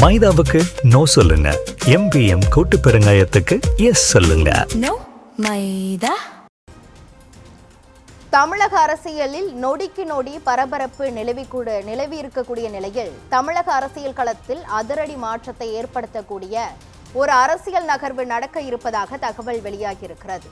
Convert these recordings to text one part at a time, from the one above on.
மைதாவுக்கு no சொல்லுங்க. MPM கூட்டு பெருங்காயத்துக்கு S சொல்லுங்க. நோ மைதா. தமிழக அரசியலில் நொடிக்கு நொடி பரபரப்பு நிலவி இருக்கக்கூடிய நிலையில் தமிழக அரசியல் களத்தில் அதிரடி மாற்றத்தை ஏற்படுத்தக்கூடிய ஒரு அரசியல் நகர்வு நடக்க இருப்பதாக தகவல் வெளியாகியிருக்கிறது.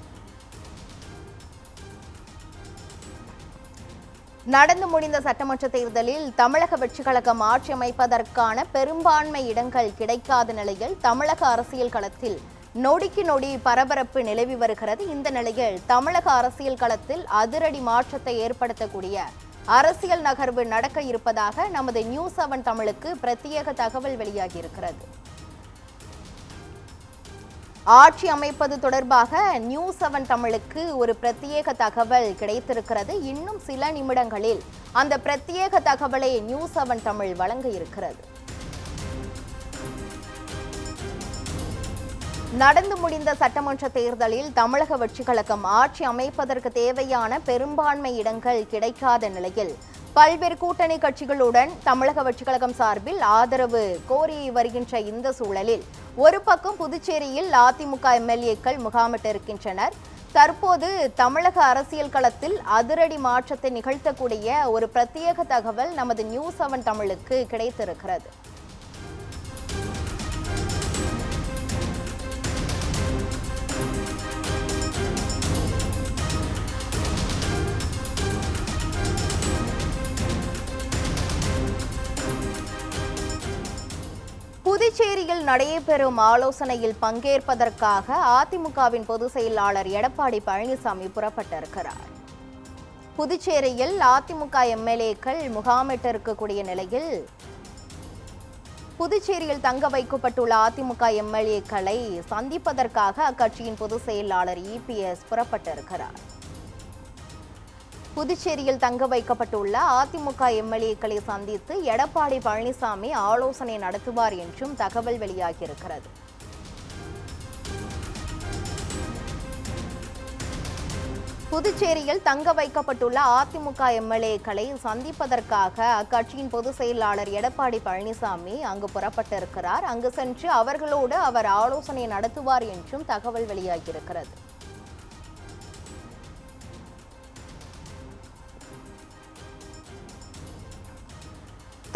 நடந்து முடிந்த சட்டமன்ற தேர்தலில் தமிழக வெற்றிக் கழகம் ஆட்சி அமைப்பதற்கான பெரும்பான்மை இடங்கள் கிடைக்காத நிலையில் தமிழக அரசியல் களத்தில் நொடிக்கு நொடி பரபரப்பு நிலவி வருகிறது. இந்த நிலையில் தமிழக அரசியல் களத்தில் அதிரடி மாற்றத்தை ஏற்படுத்தக்கூடிய அரசியல் நகர்வு நடக்க இருப்பதாக நமது நியூஸ் 7 தமிழுக்கு பிரத்யேக தகவல் வெளியாகியிருக்கிறது. ஆட்சி அமைப்பது தொடர்பாக நியூஸ் 7 தமிழுக்கு ஒரு பிரத்யேக தகவல் கிடைத்திருக்கிறது. இன்னும் சில நிமிடங்களில் அந்த பிரத்யேக தகவலை நியூஸ் 7 தமிழ் வழங்க இருக்கிறது. நடந்து முடிந்த சட்டமன்ற தேர்தலில் தமிழக வெற்றிக் கழகம் ஆட்சி அமைப்பதற்கு தேவையான பெரும்பான்மை இடங்கள் கிடைக்காத நிலையில் பல்வேறு கூட்டணி கட்சிகளுடன் தமிழக வெற்றிக் கழகம் சார்பில் ஆதரவு கோரி வருகின்ற இந்த சூழலில் ஒரு பக்கம் புதுச்சேரியில் அதிமுக எம்எல்ஏக்கள் முகாமிட்டிருக்கின்றனர். தற்போது தமிழக அரசியல் களத்தில் அதிரடி மாற்றத்தை நிகழ்த்தக்கூடிய ஒரு பிரத்யேக தகவல் நமது நியூஸ் 7 தமிழுக்கு கிடைத்திருக்கிறது. புதுச்சேரியில் நடைபெறும் ஆலோசனையில் பங்கேற்பதற்காக அதிமுகவின் பொதுச் செயலாளர் எடப்பாடி பழனிசாமி புறப்பட்டிருக்கிறார். புதுச்சேரியில் அதிமுக எம்எல்ஏக்கள் முகாமிட்டிருக்கக்கூடிய நிலையில் புதுச்சேரியில் தங்க வைக்கப்பட்டுள்ள அதிமுக எம்எல்ஏக்களை சந்திப்பதற்காக அக்கட்சியின் பொதுச் செயலாளர் EPS புறப்பட்டிருக்கிறார். புதுச்சேரியில் தங்க வைக்கப்பட்டுள்ள அதிமுக எம்எல்ஏக்களை சந்தித்து எடப்பாடி பழனிசாமி ஆலோசனை நடத்துவார் என்றும் தகவல் வெளியாகியிருக்கிறது. புதுச்சேரியில் தங்க வைக்கப்பட்டுள்ள அதிமுக எம்எல்ஏக்களை சந்திப்பதற்காக அக்கட்சியின் பொதுச் செயலாளர் எடப்பாடி பழனிசாமி அங்கு புறப்பட்டிருக்கிறார். அங்கு சென்று அவர்களோடு அவர் ஆலோசனை நடத்துவார் என்றும் தகவல் வெளியாகியிருக்கிறது.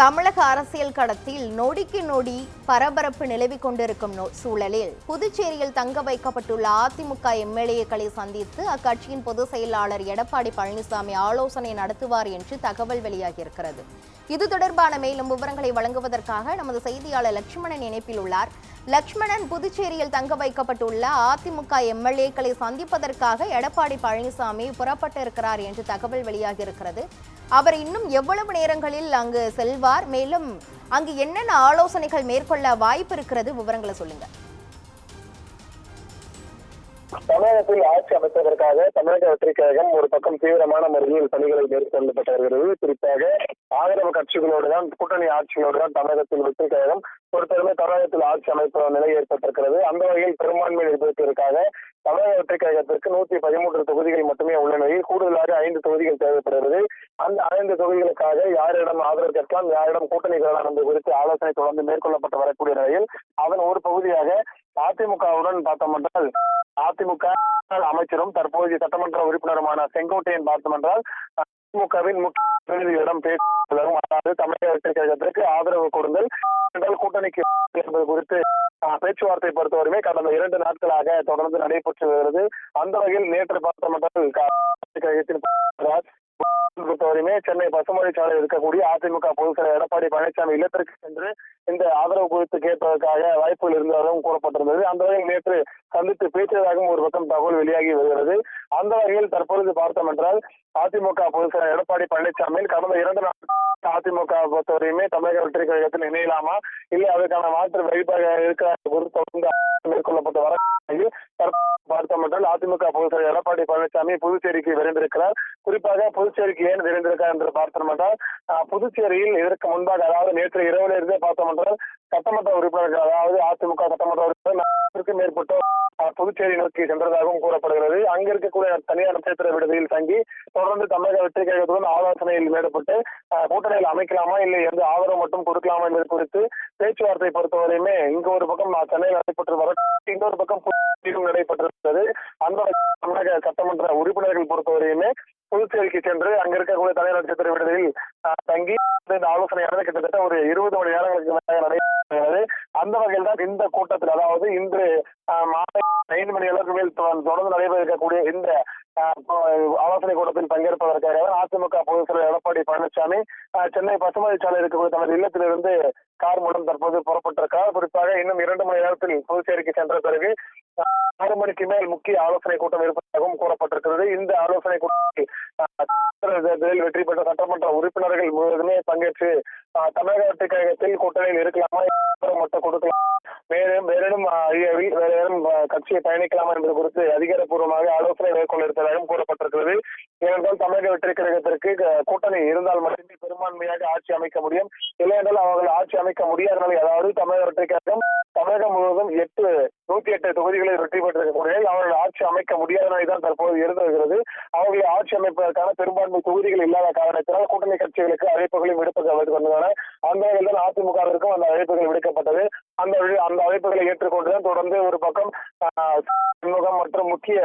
தமிழக அரசியல் களத்தில் நொடிக்கு நொடி பரபரப்பு நிலவிக் கொண்டிருக்கும் சூழலில் புதுச்சேரியில் தங்க வைக்கப்பட்டுள்ள அதிமுக எம்எல்ஏக்களை சந்தித்து அக்கட்சியின் பொதுச் செயலாளர் எடப்பாடி பழனிசாமி ஆலோசனை நடத்துவார் என்று தகவல் வெளியாகியிருக்கிறது. இது தொடர்பான மேலும் விவரங்களை வழங்குவதற்காக நமது செய்தியாளர் லட்சுமணன் இணைப்பில் உள்ளார். லட்சுமணன், புதுச்சேரியில் தங்க வைக்கப்பட்டுள்ள அதிமுக எம்எல்ஏக்களை சந்திப்பதற்காக எடப்பாடி பழனிசாமி புறப்பட்டிருக்கிறார் என்று தகவல் வெளியாகியிருக்கிறது. அவர் இன்னும் எவ்வளவு நேரங்களில் அங்கு செல்வார்? மேலும் அங்கு என்னென்ன ஆலோசனைகள் மேற்கொள்ள வாய்ப்பு இருக்கிறது? விவரங்களை சொல்லுங்க. தமிழகத்தில் ஆட்சி அமைப்பதற்காக தமிழக வெற்றிக் கழகம் ஒரு பக்கம் தீவிரமான முறையில் பணிகளை மேற்கொள்ளப்பட்டு வருகிறது. குறிப்பாக ஆதரவு கட்சிகளோடுதான், கூட்டணி ஆட்சிகளோடுதான் தமிழகத்தில் வெற்றிக் கழகம் பொறுத்தவரை தமிழகத்தில் ஆட்சி அமைப்பு நிலை ஏற்பட்டிருக்கிறது. அந்த வகையில் பெரும்பான்மை நிர்ணயிப்பதற்காக தமிழக வெற்றிக் கழகத்திற்கு 113 தொகுதிகள் மட்டுமே உள்ள நிலையில் கூடுதலாக 5 தொகுதிகள் தேவைப்படுகிறது. அந்த 5 தொகுதிகளுக்காக யாரிடம் ஆதரவு கேட்கலாம், யாரிடம் கூட்டணி கொள்ளலாம் என்பது குறித்து ஆலோசனை தொடர்ந்து மேற்கொள்ளப்பட்டு வரக்கூடிய நிலையில் அதன் ஒரு பகுதியாக அதிமுகவுடன் பார்த்தோம் என்றால் அதிமுக அமைச்சரும் தற்போதைய சட்டமன்ற உறுப்பினருமான செங்கோட்டையன் பார்த்தோம் என்றால் அதிமுகவின் முக்கிய இடம் பேசுவதாகவும், அதாவது தமிழக வெற்றிக் கழகத்திற்கு ஆதரவு கொடுங்கள் என்றால் கூட்டணிக்கு என்பது குறித்து பேச்சுவார்த்தை பொறுத்தவரையுமே கடந்த 2 நாட்களாக தொடர்ந்து நடைபெற்று வருகிறது. அந்த வகையில் நேற்று பார்த்தோம் என்றால் கழகத்தின் பொறுத்தவரையுமே சென்னை பசுமொழி சாலையில் இருக்கக்கூடிய அதிமுக பொதுச் செயலர் எடப்பாடி பழனிசாமி இல்லத்திற்கு சென்று இந்த ஆதரவு குறித்து கேட்பதற்காக வாய்ப்புகள் இருந்ததாகவும் கூறப்பட்டிருந்தது. அந்த வகையில் நேற்று சந்தித்து பேசியதாகவும் ஒரு பக்கம் தகவல் வெளியாகி வருகிறது. அந்த வகையில் தற்பொழுது பார்த்தோம் என்றால் அதிமுக பொதுச் செயலர் எடப்பாடி பழனிசாமி கடந்த 2 நாட்கள் அதிமுக பொறுத்தவரையுமே தமிழக வெற்றிக் கழகத்தில் இணையலாமா, இல்லை அதற்கான மாற்று வழிபாக இருக்கிற குறித்து மேற்கொள்ளப்பட்டு வர பார்த்தோம் என்றால் அதிமுக பொதுச் செயலர் எடப்பாடி பழனிசாமி புதுச்சேரிக்கு விரைந்திருக்கிறார். குறிப்பாக புதுச்சேரிக்கு ஏன் விரைந்திருக்கார் என்று பார்த்தோம் என்றால் புதுச்சேரியில் இதற்கு முன்பாக, அதாவது நேற்று இரவுல இருந்தே பார்த்தோம் என்றால் சட்டமன்ற உறுப்பினர்கள், அதாவது அதிமுக சட்டமன்ற உறுப்பினர் மேற்பட்டோர் புதுச்சேரி நோக்கி சென்றதாகவும் கூறப்படுகிறது. அங்க இருக்கக்கூடிய தனியார் நட்சத்திர விடுதியில் தங்கி தொடர்ந்து தமிழக வெற்றி கழகத்துடன் ஆலோசனையில் ஈடுபட்டு கூட்டணியில் அமைக்கலாமா இல்லை எந்த ஆதரவு மட்டும் கொடுக்கலாமா என்பது குறித்து பேச்சுவார்த்தை பொறுத்தவரையுமே இங்கு ஒரு பக்கம் சென்னையில் நடைபெற்று வர, இன்னொரு பக்கம் நடைபெற்றிருக்கிறது. அந்த தமிழக சட்டமன்ற உறுப்பினர்கள் பொறுத்தவரையுமே புதுச்சேரிக்கு சென்று அங்க இருக்கக்கூடிய தனியார் நட்சத்திர விடுதியில் தங்கி இந்த ஆலோசனையானது கிட்டத்தட்ட ஒரு 20 மணி நேரங்களுக்கு மேலாக நடைபெறுகிறது. அந்த வகையில் தான் இந்த கூட்டத்தில், அதாவது இன்று மாலை 5 மணி அளவுக்கு மேல் தொடர்ந்து நடைபெற இருக்கக்கூடிய இந்த ஆலோசனை கூட்டத்தில் பங்கேற்பதற்காக அதிமுக பொதுச் செயலர் எடப்பாடி பழனிசாமி சென்னை பசுமதி சாலை இருக்கக்கூடிய தனது இல்லத்திலிருந்து கார் மூலம் தற்போது புறப்பட்டிருக்கிறார். குறிப்பாக இன்னும் 2 மணி நேரத்தில் புதுச்சேரிக்கு சென்ற பிறகு 6 மணிக்கு மேல் முக்கிய ஆலோசனை கூட்டம் இருப்பதாகவும் கூறப்பட்டிருக்கிறது. இந்த ஆலோசனை கூட்டத்தில் வெற்றி பெற்ற சட்டமன்ற உறுப்பினர்கள் முழுவதுமே பங்கேற்று தமிழக வெற்றி கழகத்தில் கூட்டணியில் இருக்கலாமா மட்டும் கொடுக்கலாம், வேறேனும் கட்சியை பயணிக்கலாமா என்பது குறித்து அதிகாரப்பூர்வமாக ஆலோசனை மேற்கொள்ள இருப்பதாகவும் கூறப்பட்டிருக்கிறது. ஏனென்றால் தமிழக வெற்றி கழகத்திற்கு கூட்டணி இருந்தால் மட்டுமே பெரும்பான்மையாக ஆட்சி அமைக்க முடியும். இல்லையென்றால் அவர்கள் ஆட்சி அமைக்க முடியாத நிலை, அதாவது தமிழக வெற்றி கழகம் தமிழகம் முழுவதும் 108 தொகுதிகளில் வெற்றி பெற்றிருக்கக்கூடிய அவர்கள் ஆட்சி அமைக்க முடியாத நிலை தான் தற்போது இருந்து வருகிறது. அவர்களை ஆட்சி அமைப்பதற்கான பெரும்பான்மை தொகுதிகள் இல்லாத காரணத்தினால் கூட்டணி கட்சிகளுக்கு அழைப்புகளையும் விடுப்பது வந்தன. அந்த வகையில் அதிமுகவிற்கும் அந்த அழைப்புகள் விடுக்கப்பட்டது. அந்த அழைப்புகளை ஏற்றுக்கொண்டுதான் தொடர்ந்து ஒரு பக்கம் சண்முகம் மற்றும் முக்கிய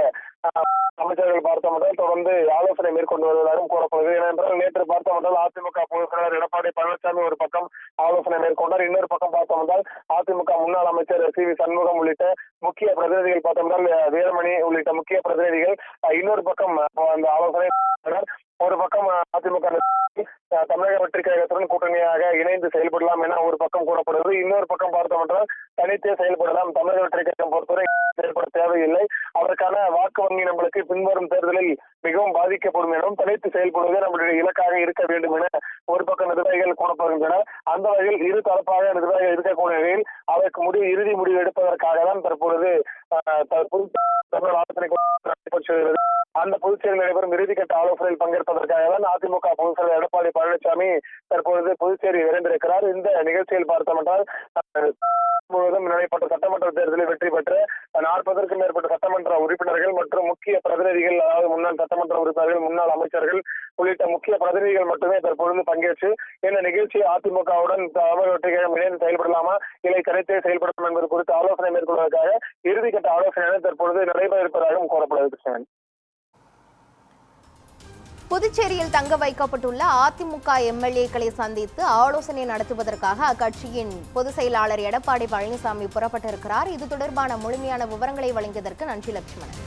அமைச்சர்கள் பார்த்தோம்னால் தொடர்ந்து ஆலோசனை மேற்கொண்டு வருவதாகவும் கூறப்படுகிறது. ஏனென்றால் நேற்று பார்த்தோம்னால் அதிமுக பொதுச் செயலர் எடப்பாடி பழனிசாமி ஒரு பக்கம் ஆலோசனை மேற்கொண்டார். இன்னொரு பக்கம் பார்த்தோம்னால் அதிமுக முன்னாள் அமைச்சர் சி வி சண்முகம் உள்ளிட்ட முக்கிய பிரதிநிதிகள் பார்த்தோம்னால் வீரமணி உள்ளிட்ட முக்கிய பிரதிநிதிகள் இன்னொரு பக்கம் அந்த ஆலோசனை. ஒரு பக்கம் அதிமுக தமிழக வெற்றி கழகத்துடன் கூட்டணியாக இணைந்து செயல்படலாம் என ஒரு பக்கம் கூறப்படுகிறது. இன்னொரு பக்கம் பார்த்தோம் என்றால் தனித்தே செயல்படலாம், தமிழக வெற்றி கழகம் பொறுத்தவரை செயல்பட தேவையில்லை, அதற்கான வாக்கு வங்கி நம்மளுக்கு பின்வரும் தேர்தலில் மிகவும் பாதிக்கப்படும் எனவும் தனித்து செயல்படுவதே நம்முடைய இலக்காக இருக்க வேண்டும் என ஒரு பக்கம் நிர்வாகிகள் கூறப்படுகின்றனர். அந்த வகையில் இரு தரப்பாக நிர்வாகிகள் இருக்கக்கூடிய நிலையில் அதற்கு இறுதி முடிவு எடுப்பதற்காக தான் தற்பொழுது ஆலோசனை நடைபெறுகிறது. அந்த புதுச்சேரியில் நடைபெறும் இறுதிக்கட்ட ஆலோசனையில் பங்கேற்பதற்காக தான் அதிமுக பொதுச் செயலர் எடப்பாடி பழனிசாமி தற்பொழுது புதுச்சேரி விரைந்திருக்கிறார். இந்த நிகழ்ச்சியில் பார்த்தோம் என்றால் முழுவதும் நடைபெற்ற சட்டமன்ற தேர்தலில் வெற்றி பெற்ற 40க்கும் மேற்பட்ட சட்டமன்ற உறுப்பினர்கள் மற்றும் முக்கிய பிரதிநிதிகள், அதாவது முன்னாள் சட்டமன்ற உறுப்பினர்கள், முன்னாள் அமைச்சர்கள் உள்ளிட்ட முக்கிய பிரதிநிதிகள் மட்டுமே தற்பொழுது பங்கேற்று இந்த நிகழ்ச்சியை அதிமுகவுடன் தமிழக வெற்றி கழகம் இணைந்து செயல்படலாமா இல்லை தனித்தே செயல்படும் என்பது குறித்து ஆலோசனை மேற்கொள்வதற்காக இறுதிக்கட்ட ஆலோசனை தற்பொழுது நடைபெற இருப்பதாகவும் கூறப்படுகிறது. புதுச்சேரியில் தங்க வைக்கப்பட்டுள்ள அதிமுக எம்எல்ஏக்களை சந்தித்து ஆலோசனை நடத்துவதற்காக அக்கட்சியின் பொதுச் செயலாளர் எடப்பாடி பழனிசாமி புறப்பட்டிருக்கிறார். இது தொடர்பான முழுமையான விவரங்களை வழங்கியதற்கு நன்றி லட்சுமணன்.